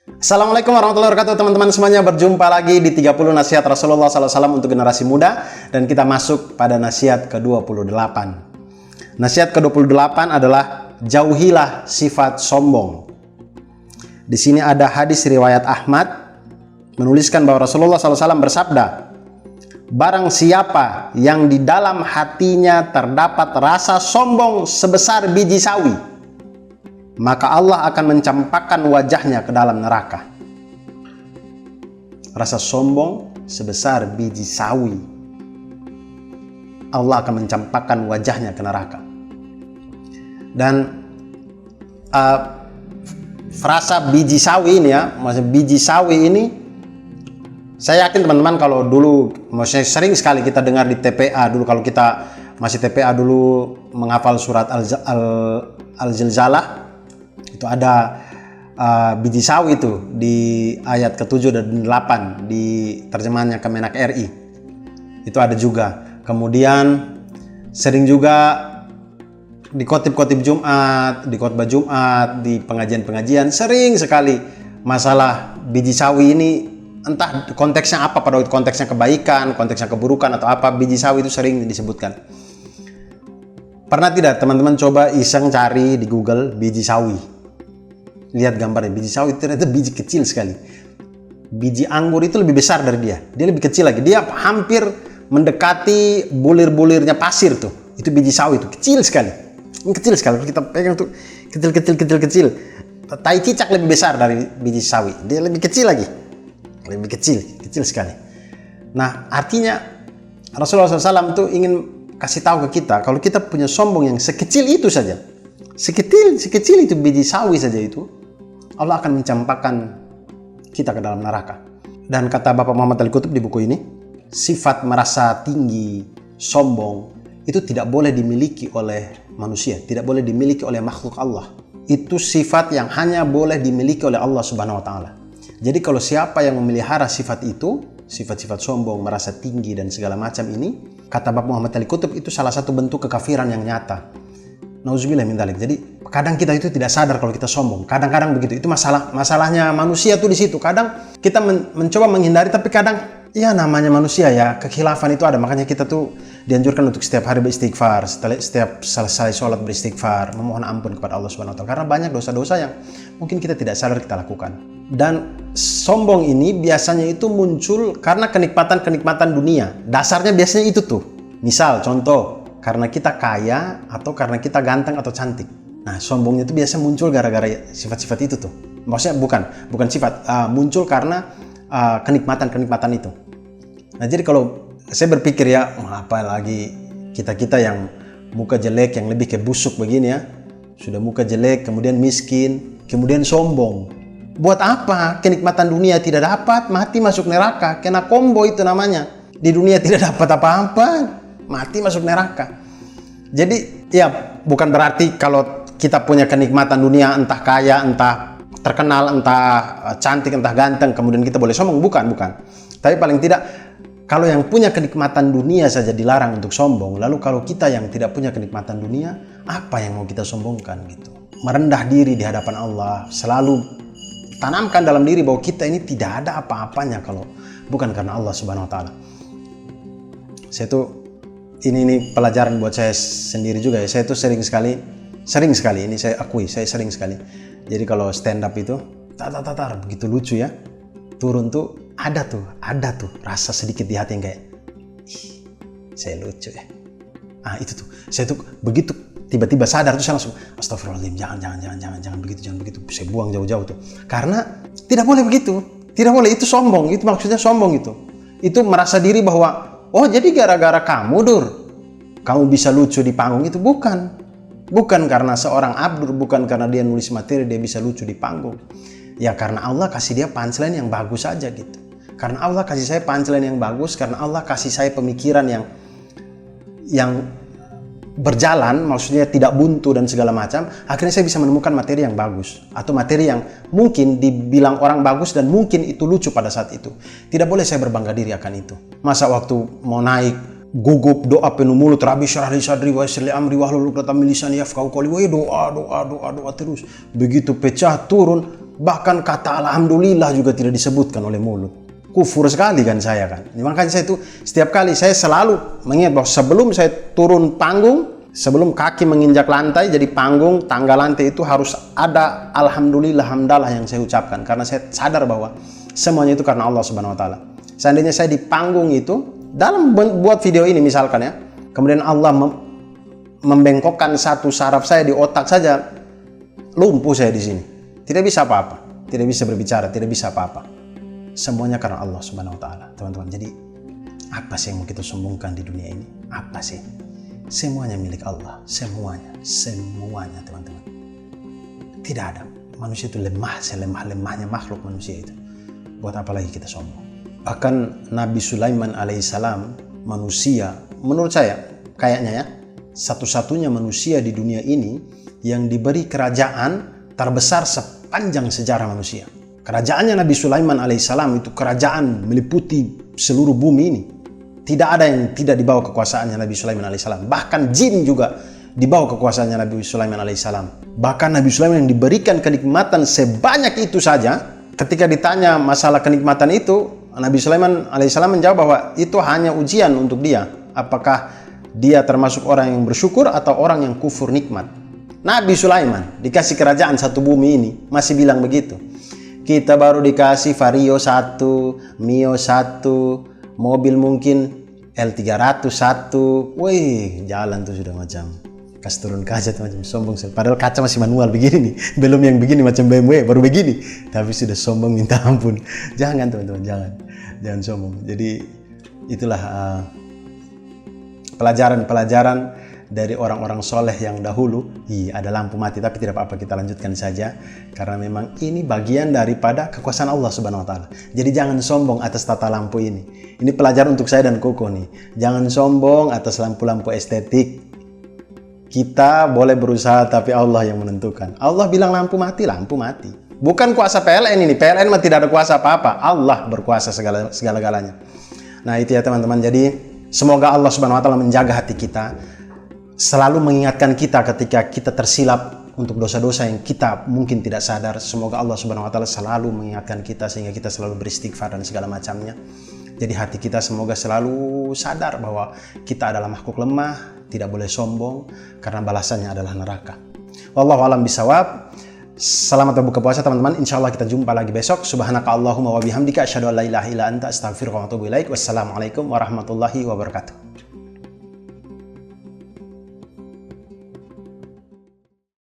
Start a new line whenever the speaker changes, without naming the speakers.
Assalamualaikum warahmatullahi wabarakatuh teman-teman semuanya. Berjumpa lagi di 30 nasihat Rasulullah SAW untuk generasi muda. Dan kita masuk pada nasihat ke-28. Nasihat ke-28 adalah jauhilah sifat sombong. Di sini ada hadis riwayat Ahmad menuliskan bahwa Rasulullah SAW bersabda, barang siapa yang di dalam hatinya terdapat rasa sombong sebesar biji sawi, maka Allah akan mencampakkan wajahnya ke dalam neraka. Rasa sombong sebesar biji sawi, Allah akan mencampakkan wajahnya ke neraka. Dan frasa biji sawi ini ya, maksudnya biji sawi ini, saya yakin teman-teman kalau dulu, maksudnya sering sekali kita dengar di TPA dulu, kalau kita masih TPA dulu menghafal surat Al-Zilzalah, itu ada biji sawi itu di ayat ke-7 dan 8 di terjemahannya Kemenak RI. Itu ada juga. Kemudian sering juga di khotib-khotib Jumat, di khotbah Jumat, di pengajian-pengajian sering sekali masalah biji sawi ini, entah konteksnya apa, pada waktu konteksnya kebaikan, konteksnya keburukan atau apa, biji sawi itu sering disebutkan. Pernah tidak teman-teman coba iseng cari di Google biji sawi? Lihat gambarnya, biji sawi ternyata biji kecil sekali. Biji anggur itu lebih besar dari dia lebih kecil lagi. Dia hampir mendekati bulir-bulirnya pasir tuh. Itu biji sawi itu, kecil sekali. Ini kecil sekali, kalau kita pegang tuh kecil. Tai cicak lebih besar dari biji sawi. Dia lebih kecil lagi. Lebih kecil sekali. Nah, artinya Rasulullah SAW tuh ingin kasih tahu ke kita, kalau kita punya sombong yang sekecil itu saja, sekecil itu biji sawi saja itu, Allah akan mencampakkan kita ke dalam neraka. Dan kata Bapak Muhammad Al-Qutb di buku ini, sifat merasa tinggi, sombong, itu tidak boleh dimiliki oleh manusia, tidak boleh dimiliki oleh makhluk Allah. Itu sifat yang hanya boleh dimiliki oleh Allah Subhanahu wa Ta'ala. Jadi kalau siapa yang memelihara sifat itu, sifat-sifat sombong, merasa tinggi dan segala macam ini, kata Bapak Muhammad Al-Qutb, itu salah satu bentuk kekafiran yang nyata. Nauzubillah min dzalik. Jadi kadang kita itu tidak sadar kalau kita sombong. Kadang-kadang begitu. Itu masalahnya manusia tuh di situ. Kadang kita mencoba menghindari, tapi kadang ya namanya manusia ya, kekhilafan itu ada. Makanya kita tuh dianjurkan untuk setiap hari beristighfar, setiap selesai sholat beristighfar, memohon ampun kepada Allah Subhanahu wa Ta'ala. Karena banyak dosa-dosa yang mungkin kita tidak sadar kita lakukan. Dan sombong ini biasanya itu muncul karena kenikmatan-kenikmatan dunia. Dasarnya biasanya itu tuh. Misal contoh, karena kita kaya atau karena kita ganteng atau cantik. Nah, sombongnya itu biasa muncul gara-gara sifat-sifat itu tuh. Maksudnya bukan sifat, muncul karena kenikmatan-kenikmatan itu. Nah, jadi kalau saya berpikir ya, apa lagi kita yang muka jelek, yang lebih kayak busuk begini ya, sudah muka jelek, kemudian miskin, kemudian sombong. Buat apa? Kenikmatan dunia tidak dapat, mati masuk neraka. Kena combo itu namanya. Di dunia tidak dapat apa-apa, mati masuk neraka. Jadi ya bukan berarti kalau kita punya kenikmatan dunia, entah kaya, entah terkenal, entah cantik, entah ganteng, kemudian kita boleh sombong. Bukan. Tapi paling tidak, kalau yang punya kenikmatan dunia saja dilarang untuk sombong, lalu kalau kita yang tidak punya kenikmatan dunia, apa yang mau kita sombongkan gitu? Merendah diri di hadapan Allah, selalu tanamkan dalam diri bahwa kita ini tidak ada apa-apanya kalau bukan karena Allah Subhanahu wa Ta'ala. Saya tuh ini pelajaran buat saya sendiri juga ya. Saya tuh sering sekali ini saya akui, saya sering sekali. Jadi kalau stand up itu tar begitu lucu ya, turun tuh ada tuh rasa sedikit di hati yang kayak, ih, saya lucu ya. Itu tuh saya tuh begitu tiba-tiba sadar tuh saya langsung astagfirullahaladzim, jangan begitu, saya buang jauh-jauh tuh. Karena tidak boleh begitu, tidak boleh, itu sombong, itu maksudnya sombong itu merasa diri bahwa oh jadi gara-gara kamu kamu bisa lucu di panggung. Itu bukan karena seorang Abdur, bukan karena dia nulis materi dia bisa lucu di panggung. Ya karena Allah kasih dia punchline yang bagus aja gitu. Karena Allah kasih saya punchline yang bagus, karena Allah kasih saya pemikiran yang berjalan, maksudnya tidak buntu dan segala macam, akhirnya saya bisa menemukan materi yang bagus atau materi yang mungkin dibilang orang bagus dan mungkin itu lucu pada saat itu. Tidak boleh saya berbangga diri akan itu. Masa waktu mau naik gugup doa penuh mulut, Rabbi syrah li sadri wa yassir li amri wahlul 'uqdatam min lisani yafqahu qawli, doa terus. Begitu pecah turun, Bahkan kata alhamdulillah juga tidak disebutkan oleh mulut. Kufur sekali kan saya kan. Makanya saya itu setiap kali saya selalu mengingat bahwa sebelum saya turun panggung, sebelum kaki menginjak lantai, jadi panggung, tangga lantai itu harus ada alhamdulillah, hamdalah yang saya ucapkan. Karena saya sadar bahwa semuanya itu karena Allah Subhanahu Wa Taala. Seandainya saya di panggung itu, dalam buat video ini misalkan ya, kemudian Allah membengkokkan satu saraf saya di otak saja, lumpuh saya di sini. Tidak bisa apa-apa, tidak bisa berbicara, tidak bisa apa-apa. Semuanya karena Allah Subhanahu Wa Taala, teman-teman. Jadi apa sih yang mau kita sombongkan di dunia ini? Apa sih? Semuanya milik Allah, semuanya, teman-teman. Tidak ada. Manusia itu lemah, selemah-lemahnya makhluk manusia itu. Buat apa lagi kita sombong? Bahkan Nabi Sulaiman alaihissalam, manusia, menurut saya kayaknya ya, satu-satunya manusia di dunia ini yang diberi kerajaan terbesar sepanjang sejarah manusia. Kerajaannya Nabi Sulaiman alaihissalam itu kerajaan meliputi seluruh bumi ini. Tidak ada yang tidak dibawa kekuasaannya Nabi Sulaiman alaihissalam. Bahkan jin juga dibawa kekuasaannya Nabi Sulaiman alaihissalam. Bahkan Nabi Sulaiman yang diberikan kenikmatan sebanyak itu saja, ketika ditanya masalah kenikmatan itu, Nabi Sulaiman alaihissalam menjawab bahwa itu hanya ujian untuk dia. Apakah dia termasuk orang yang bersyukur atau orang yang kufur nikmat. Nabi Sulaiman dikasih kerajaan satu bumi ini masih bilang begitu. Kita baru dikasih Vario 1, Mio 1, mobil mungkin L300 1. Wih, jalan tuh sudah macam kas turun kaca macam sombong. Padahal kaca masih manual begini nih. Belum yang begini macam BMW, baru begini. Tapi sudah sombong minta ampun. Jangan teman-teman, jangan sombong. Jadi itulah pelajaran dari orang-orang soleh yang dahulu. Ada lampu mati, tapi tidak apa-apa, kita lanjutkan saja. Karena memang ini bagian daripada kekuasaan Allah Subhanahu Wa Taala. Jadi jangan sombong atas tata lampu ini. Ini pelajaran untuk saya dan Koko nih. Jangan sombong atas lampu-lampu estetik. Kita boleh berusaha, tapi Allah yang menentukan. Allah bilang lampu mati. Bukan kuasa PLN ini. PLN mah tidak ada kuasa apa-apa. Allah berkuasa segala-galanya. Nah itu ya teman-teman. Jadi semoga Allah Subhanahu Wa Taala menjaga hati kita, selalu mengingatkan kita ketika kita tersilap untuk dosa-dosa yang kita mungkin tidak sadar. Semoga Allah Subhanahu Wa Taala selalu mengingatkan kita sehingga kita selalu beristighfar dan segala macamnya. Jadi hati kita semoga selalu sadar bahwa kita adalah makhluk lemah, tidak boleh sombong karena balasannya adalah neraka. Wallahu a'lam bishawab. Selamat berbuka puasa teman-teman. Insyaallah kita jumpa lagi besok. Subhanakallahumma wa bihamdika asyhadu an la ilaha illa anta astaghfiruka wa atubu ilaik. Wassalamualaikum warahmatullahi wabarakatuh.